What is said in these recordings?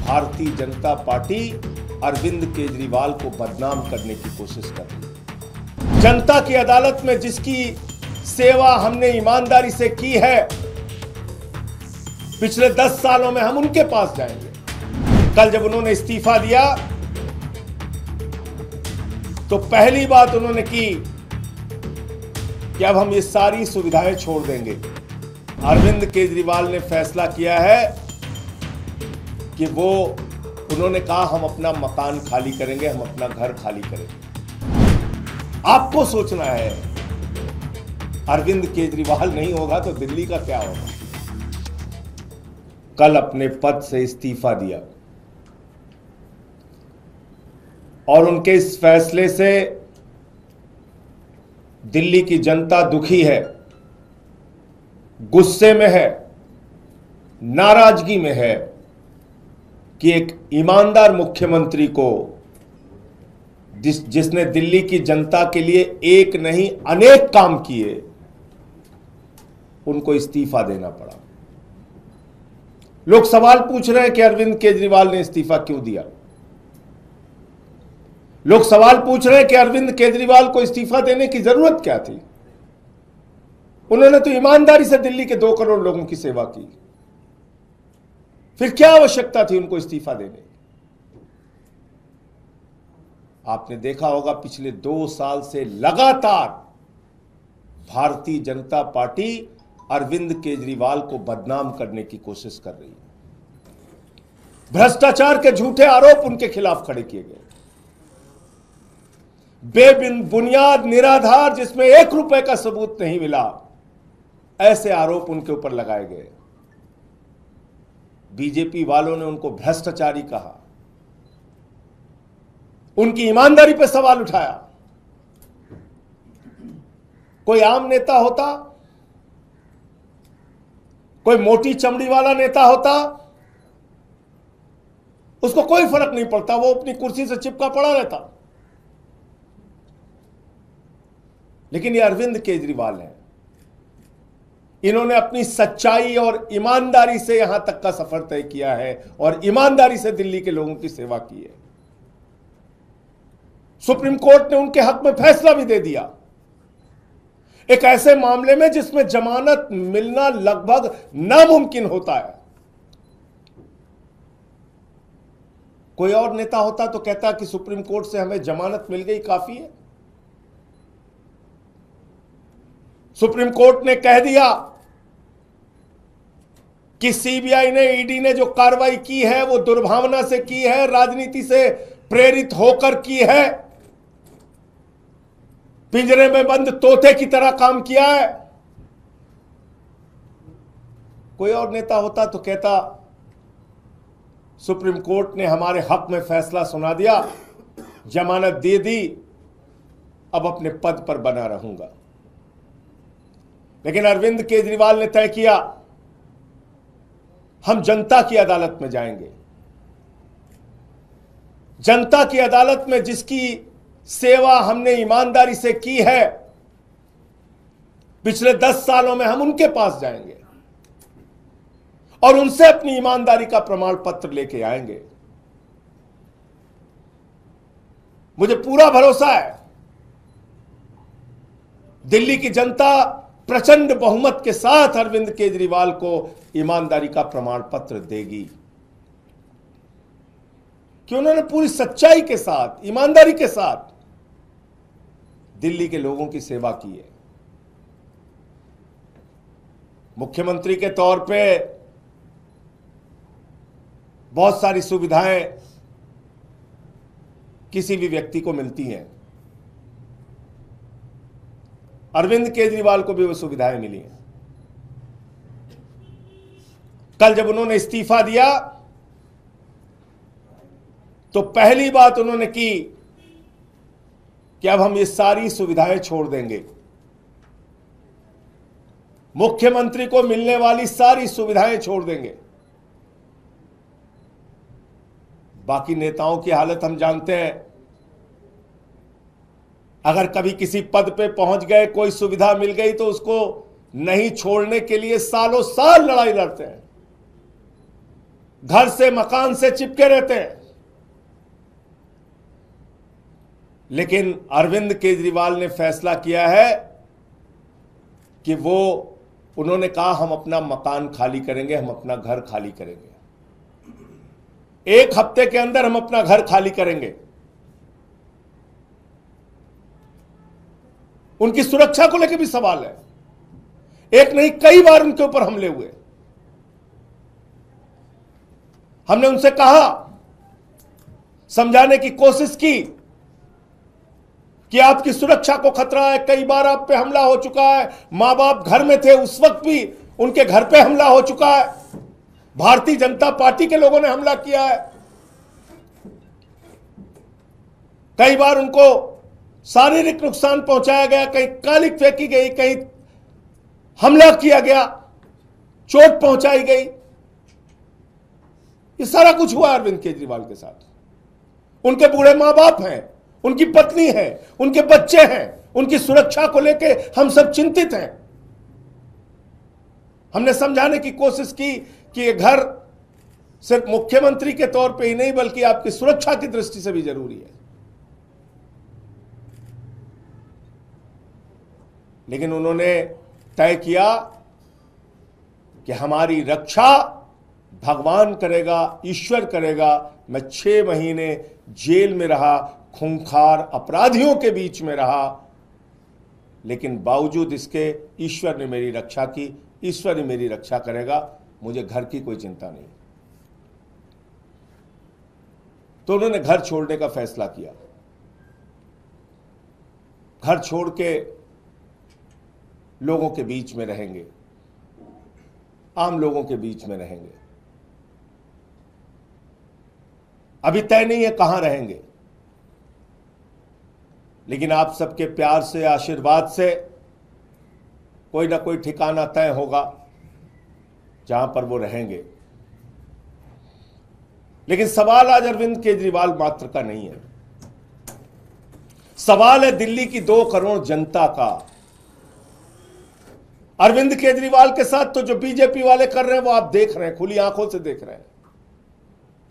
Bharatiya Janata party Arvind Kejriwal को बदनाम करने की कोशिश कर रही है। जनता की अदालत में जिसकी सेवा हमने ईमानदारी से की है, पिछले 10 सालों में हम उनके पास जाएंगे। कल जब उन्होंने इस्तीफा दिया तो पहली बात उन्होंने की कि अब हम ये सारी सुविधाएं छोड़ देंगे। अरविंद केजरीवाल ने फैसला किया है कि उन्होंने कहा हम अपना मकान खाली करेंगे, हम अपना घर खाली करेंगे। आपको सोचना है, अरविंद केजरीवाल नहीं होगा तो दिल्ली का क्या होगा। कल अपने पद से इस्तीफा दिया और उनके इस फैसले से दिल्ली की जनता दुखी है, गुस्से में है, नाराजगी में है कि एक ईमानदार मुख्यमंत्री को जिसने दिल्ली की जनता के लिए एक नहीं अनेक काम किए, उनको इस्तीफा देना पड़ा। लोग सवाल पूछ रहे हैं कि अरविंद केजरीवाल ने इस्तीफा क्यों दिया। लोग सवाल पूछ रहे हैं कि अरविंद केजरीवाल को इस्तीफा देने की जरूरत क्या थी। उन्होंने तो ईमानदारी से दिल्ली के 2 करोड़ लोगों की सेवा की, फिर क्या आवश्यकता थी उनको इस्तीफा देने की। आपने देखा होगा पिछले 2 साल से लगातार भारतीय जनता पार्टी अरविंद केजरीवाल को बदनाम करने की कोशिश कर रही है। भ्रष्टाचार के झूठे आरोप उनके खिलाफ खड़े किए गए, बेबुनियाद निराधार जिसमें 1 रुपए का सबूत नहीं मिला, ऐसे आरोप उनके ऊपर लगाए गए। बीजेपी वालों ने उनको भ्रष्टाचारी कहा, उनकी ईमानदारी पर सवाल उठाया। कोई आम नेता होता, कोई मोटी चमड़ी वाला नेता होता, उसको कोई फर्क नहीं पड़ता, वो अपनी कुर्सी से चिपका पड़ा रहता। लेकिन ये अरविंद केजरीवाल है, इन्होंने अपनी सच्चाई और ईमानदारी से यहां तक का सफर तय किया है और ईमानदारी से दिल्ली के लोगों की सेवा की है। सुप्रीम कोर्ट ने उनके हक में फैसला भी दे दिया, एक ऐसे मामले में जिसमें जमानत मिलना लगभग नामुमकिन होता है। कोई और नेता होता तो कहता कि सुप्रीम कोर्ट से हमें जमानत मिल गई, काफी है। सुप्रीम कोर्ट ने कह दिया कि सीबीआई ने, ईडी ने जो कार्रवाई की है वो दुर्भावना से की है, राजनीति से प्रेरित होकर की है, पिंजरे में बंद तोते की तरह काम किया है। कोई और नेता होता तो कहता सुप्रीम कोर्ट ने हमारे हक में फैसला सुना दिया, जमानत दे दी, अब अपने पद पर बना रहूंगा। लेकिन अरविंद केजरीवाल ने तय किया हम जनता की अदालत में जाएंगे। जनता की अदालत में जिसकी सेवा हमने ईमानदारी से की है, पिछले 10 सालों में हम उनके पास जाएंगे और उनसे अपनी ईमानदारी का प्रमाण पत्र लेके आएंगे। मुझे पूरा भरोसा है दिल्ली की जनता प्रचंड बहुमत के साथ अरविंद केजरीवाल को ईमानदारी का प्रमाण पत्र देगी, कि उन्होंने पूरी सच्चाई के साथ, ईमानदारी के साथ दिल्ली के लोगों की सेवा की है। मुख्यमंत्री के तौर पे बहुत सारी सुविधाएं किसी भी व्यक्ति को मिलती हैं, अरविंद केजरीवाल को भी वो सुविधाएं मिली हैं। कल जब उन्होंने इस्तीफा दिया तो पहली बात उन्होंने की कि अब हम ये सारी सुविधाएं छोड़ देंगे। मुख्यमंत्री को मिलने वाली सारी सुविधाएं छोड़ देंगे। बाकी नेताओं की हालत हम जानते हैं, अगर कभी किसी पद पे पहुंच गए, कोई सुविधा मिल गई तो उसको नहीं छोड़ने के लिए सालों साल लड़ाई लड़ते हैं। घर से मकान से चिपके रहते हैं। लेकिन अरविंद केजरीवाल ने फैसला किया है कि उन्होंने कहा हम अपना मकान खाली करेंगे, हम अपना घर खाली करेंगे। 1 हफ्ते के अंदर हम अपना घर खाली करेंगे। उनकी सुरक्षा को लेकर भी सवाल है। एक नहीं कई बार उनके ऊपर हमले हुए। हमने उनसे कहा, समझाने की कोशिश की कि आपकी सुरक्षा को खतरा है। कई बार आप पे हमला हो चुका है। मां बाप घर में थे, उस वक्त भी उनके घर पे हमला हो चुका है। भारतीय जनता पार्टी के लोगों ने हमला किया है। कई बार उनको शारीरिक नुकसान पहुंचाया गया, कहीं कालिक फेंकी गई, कहीं हमला किया गया, चोट पहुंचाई गई। ये सारा कुछ हुआ अरविंद केजरीवाल के साथ। उनके बूढ़े मां बाप हैं, उनकी पत्नी है, उनके बच्चे हैं। उनकी सुरक्षा को लेके हम सब चिंतित हैं। हमने समझाने की कोशिश की कि ये घर सिर्फ मुख्यमंत्री के तौर पे ही नहीं बल्कि आपकी सुरक्षा की दृष्टि से भी जरूरी है। लेकिन उन्होंने तय किया कि हमारी रक्षा भगवान करेगा, ईश्वर करेगा। मैं 6 महीने जेल में रहा, खूंखार अपराधियों के बीच में रहा, लेकिन बावजूद इसके ईश्वर ने मेरी रक्षा की। ईश्वर ही मेरी रक्षा करेगा, मुझे घर की कोई चिंता नहीं। तो उन्होंने घर छोड़ने का फैसला किया। घर छोड़ के लोगों के बीच में रहेंगे, आम लोगों के बीच में रहेंगे। अभी तय नहीं है कहां रहेंगे, लेकिन आप सबके प्यार से, आशीर्वाद से कोई ना कोई ठिकाना तय होगा जहां पर वो रहेंगे। लेकिन सवाल आज अरविंद केजरीवाल मात्र का नहीं है। सवाल है दिल्ली की 2 करोड़ जनता का। अरविंद केजरीवाल के साथ तो जो बीजेपी वाले कर रहे हैं वो आप देख रहे हैं, खुली आंखों से देख रहे हैं।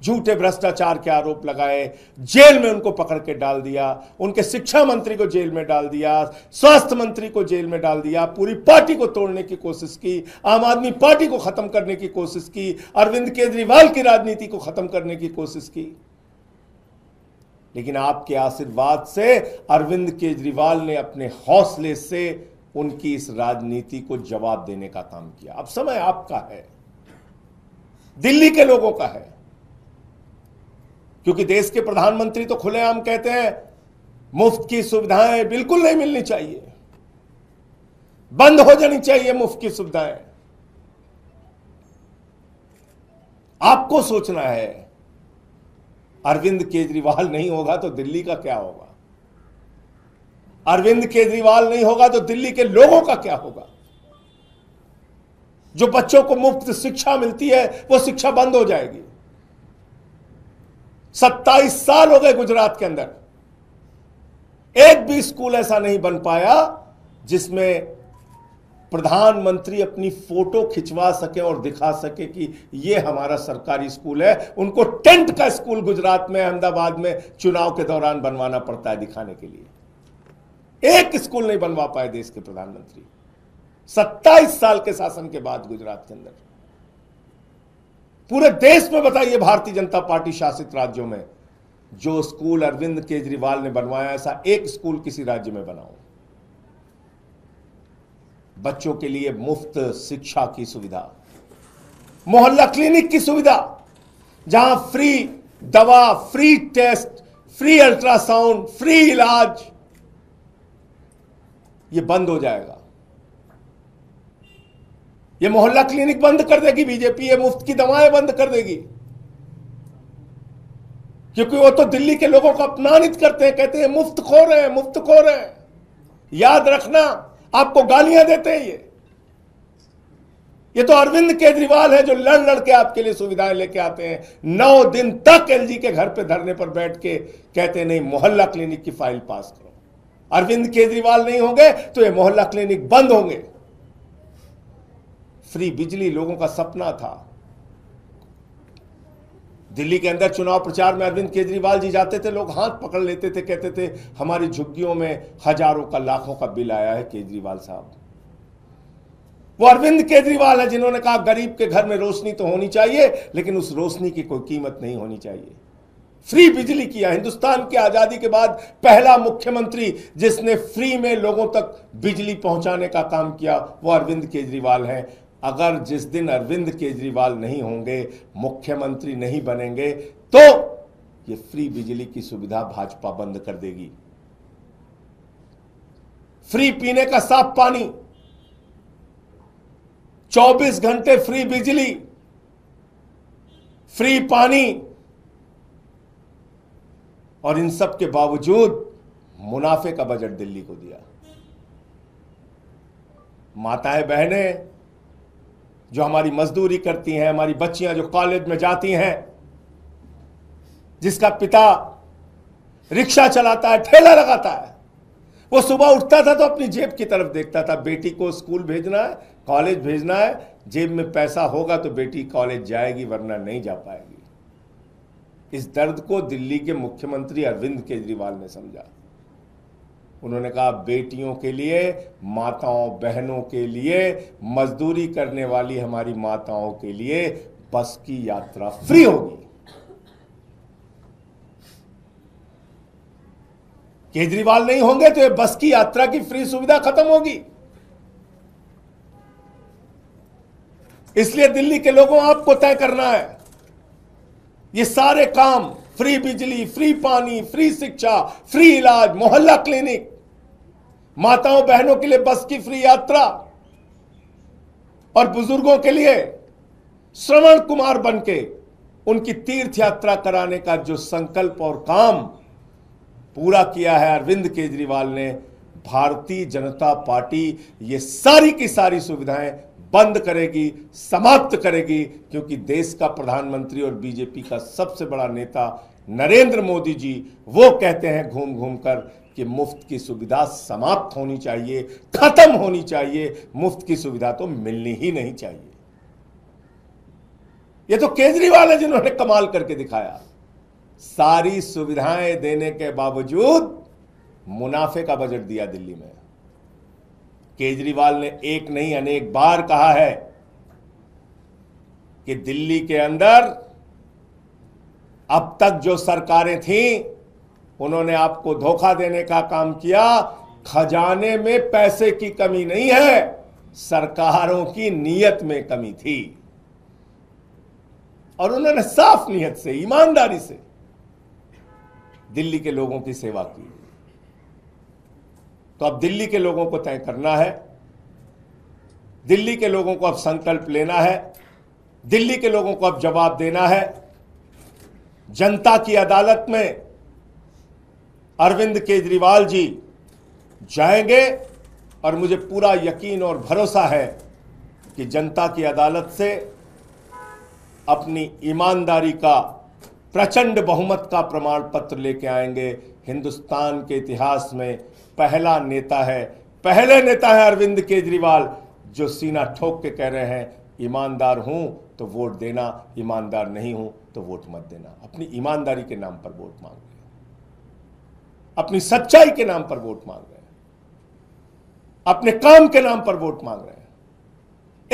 झूठे भ्रष्टाचार के आरोप लगाए, जेल में उनको पकड़ के डाल दिया, उनके शिक्षा मंत्री को जेल में डाल दिया, स्वास्थ्य मंत्री को जेल में डाल दिया, पूरी पार्टी को तोड़ने की कोशिश की, आम आदमी पार्टी को खत्म करने की कोशिश की, अरविंद केजरीवाल की राजनीति को खत्म करने की कोशिश की। लेकिन आपके आशीर्वाद से अरविंद केजरीवाल ने अपने हौसले से उनकी इस राजनीति को जवाब देने का काम किया। अब समय आपका है, दिल्ली के लोगों का है, क्योंकि देश के प्रधानमंत्री तो खुलेआम कहते हैं मुफ्त की सुविधाएं बिल्कुल नहीं मिलनी चाहिए, बंद हो जानी चाहिए मुफ्त की सुविधाएं। आपको सोचना है, अरविंद केजरीवाल नहीं होगा तो दिल्ली का क्या होगा? अरविंद केजरीवाल नहीं होगा तो दिल्ली के लोगों का क्या होगा? जो बच्चों को मुफ्त शिक्षा मिलती है वो शिक्षा बंद हो जाएगी। 27 साल हो गए गुजरात के अंदर, एक भी स्कूल ऐसा नहीं बन पाया जिसमें प्रधानमंत्री अपनी फोटो खिंचवा सके और दिखा सके कि ये हमारा सरकारी स्कूल है। उनको टेंट का स्कूल गुजरात में, अहमदाबाद में चुनाव के दौरान बनवाना पड़ता है दिखाने के लिए। एक स्कूल नहीं बनवा पाए देश के प्रधानमंत्री 27 साल के शासन के बाद गुजरात के अंदर। पूरे देश में बताइए, भारतीय जनता पार्टी शासित राज्यों में जो स्कूल अरविंद केजरीवाल ने बनवाया, ऐसा एक स्कूल किसी राज्य में बनाओ। बच्चों के लिए मुफ्त शिक्षा की सुविधा, मोहल्ला क्लिनिक की सुविधा, जहां फ्री दवा, free test, free ultrasound, free इलाज, ये बंद हो जाएगा। ये मोहल्ला क्लिनिक बंद कर देगी बीजेपी, ये मुफ्त की दवाएं बंद कर देगी, क्योंकि वो तो दिल्ली के लोगों को अपमानित करते हैं, कहते हैं मुफ्त खो रहे हैं, मुफ्त खो रहे हैं। याद रखना, आपको गालियां देते हैं ये तो अरविंद केजरीवाल है जो लड़ लड़ के आपके लिए सुविधाएं लेके आते हैं। 9 दिन तक एलजी के घर पे धरने पर बैठ के कहते नहीं मोहल्ला क्लिनिक की फाइल पास करो। अरविंद केजरीवाल नहीं होंगे तो ये मोहल्ला क्लिनिक बंद होंगे। फ्री बिजली लोगों का सपना था, दिल्ली के अंदर चुनाव प्रचार में अरविंद केजरीवाल जी जाते थे, लोग हाथ पकड़ लेते थे, कहते थे हमारी झुग्गियों में हजारों का लाखों का बिल आया है केजरीवाल साहब। वो अरविंद केजरीवाल है जिन्होंने कहा गरीब के घर में रोशनी तो होनी चाहिए, लेकिन उस रोशनी की कोई कीमत नहीं होनी चाहिए। फ्री बिजली किया, हिंदुस्तान की आजादी के बाद पहला मुख्यमंत्री जिसने फ्री में लोगों तक बिजली पहुंचाने का काम किया वो अरविंद केजरीवाल हैं। अगर जिस दिन अरविंद केजरीवाल नहीं होंगे, मुख्यमंत्री नहीं बनेंगे, तो ये फ्री बिजली की सुविधा भाजपा बंद कर देगी। फ्री पीने का साफ पानी, 24 घंटे फ्री बिजली, फ्री पानी, और इन सब के बावजूद मुनाफे का बजट दिल्ली को दिया। माताएं बहनें जो हमारी मजदूरी करती हैं, हमारी बच्चियां जो कॉलेज में जाती हैं, जिसका पिता रिक्शा चलाता है, ठेला लगाता है, वो सुबह उठता था तो अपनी जेब की तरफ देखता था। बेटी को स्कूल भेजना है, कॉलेज भेजना है, जेब में पैसा होगा तो बेटी कॉलेज जाएगी, वरना नहीं जा पाएगी। इस दर्द को दिल्ली के मुख्यमंत्री अरविंद केजरीवाल ने समझा। उन्होंने कहा बेटियों के लिए, माताओं बहनों के लिए, मजदूरी करने वाली हमारी माताओं के लिए बस की यात्रा फ्री होगी। केजरीवाल नहीं होंगे तो ये बस की यात्रा की फ्री सुविधा खत्म होगी। इसलिए दिल्ली के लोगों आपको तय करना है, ये सारे काम, फ्री बिजली, फ्री पानी, फ्री शिक्षा, फ्री इलाज, मोहल्ला क्लिनिक, माताओं बहनों के लिए बस की फ्री यात्रा, और बुजुर्गों के लिए श्रवण कुमार बनके उनकी तीर्थ यात्रा कराने का जो संकल्प और काम पूरा किया है अरविंद केजरीवाल ने, भारतीय जनता पार्टी ये सारी की सारी सुविधाएं बंद करेगी, समाप्त करेगी, क्योंकि देश का प्रधानमंत्री और बीजेपी का सबसे बड़ा नेता नरेंद्र मोदी जी वो कहते हैं घूम घूम कर कि मुफ्त की सुविधा समाप्त होनी चाहिए, खत्म होनी चाहिए, मुफ्त की सुविधा तो मिलनी ही नहीं चाहिए। ये तो केजरीवाल है जिन्होंने कमाल करके दिखाया। सारी सुविधाएं देने के बावजूद मुनाफे का बजट दिया दिल्ली में। केजरीवाल ने एक नहीं अनेक बार कहा है कि दिल्ली के अंदर अब तक जो सरकारें थीं उन्होंने आपको धोखा देने का काम किया। खजाने में पैसे की कमी नहीं है, सरकारों की नीयत में कमी थी, और उन्होंने साफ नीयत से, ईमानदारी से दिल्ली के लोगों की सेवा की। तो अब दिल्ली के लोगों को तय करना है, दिल्ली के लोगों को अब संकल्प लेना है, दिल्ली के लोगों को अब जवाब देना है। जनता की अदालत में अरविंद केजरीवाल जी जाएंगे, और मुझे पूरा यकीन और भरोसा है कि जनता की अदालत से अपनी ईमानदारी का प्रचंड बहुमत का प्रमाण पत्र लेके आएंगे। हिंदुस्तान के इतिहास में पहला नेता है, पहले नेता है अरविंद केजरीवाल जो सीना ठोक के कह रहे हैं ईमानदार हूं तो वोट देना, ईमानदार नहीं हूं तो वोट मत देना। अपनी ईमानदारी के नाम पर वोट मांग रहे हैं, अपनी सच्चाई के नाम पर वोट मांग रहे हैं, अपने काम के नाम पर वोट मांग रहे हैं।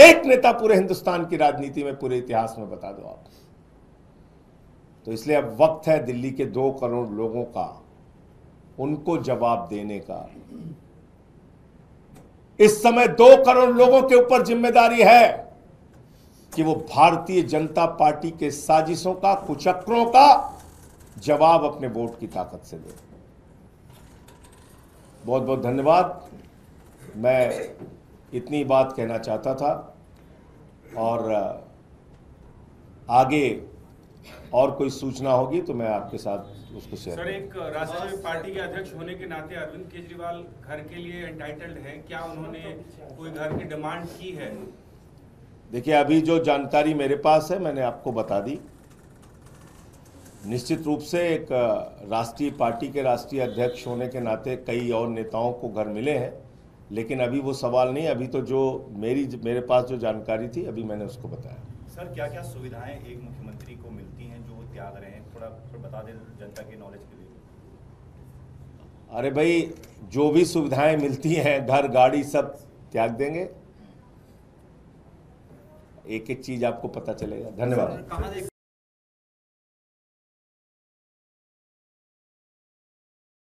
एक नेता पूरे हिंदुस्तान की राजनीति में, पूरे इतिहास में बता दो आप। तो इसलिए अब वक्त है दिल्ली के 2 करोड़ लोगों का, उनको जवाब देने का। इस समय 2 करोड़ लोगों के ऊपर जिम्मेदारी है कि वो भारतीय जनता पार्टी के साजिशों का, कुचक्रों का जवाब अपने वोट की ताकत से दे। बहुत बहुत धन्यवाद। मैं इतनी बात कहना चाहता था, और आगे और कोई सूचना होगी तो मैं आपके साथ उसको शेयर सर, एक राष्ट्रीय पार्टी के अध्यक्ष होने के नाते अरविंद केजरीवाल घर के लिए एंटाइटल्ड हैं, क्या उन्होंने कोई घर की डिमांड की है? देखिए, अभी जो जानकारी मेरे पास है मैंने आपको बता दी। निश्चित रूप से एक राष्ट्रीय पार्टी के राष्ट्रीय अध्यक्ष होने के नाते कई और नेताओं को घर मिले हैं, लेकिन अभी वो सवाल नहीं। अभी तो जो मेरे पास जो जानकारी थी अभी मैंने उसको बताया। सर, क्या क्या सुविधाएं एक मुख्यमंत्री को मिलती हैं जो थोड़ा बता दें जनता के नॉलेज के लिए। अरे भाई, जो भी सुविधाएं मिलती हैं, घर गाड़ी सब त्याग देंगे, एक एक चीज आपको पता चलेगा। धन्यवाद।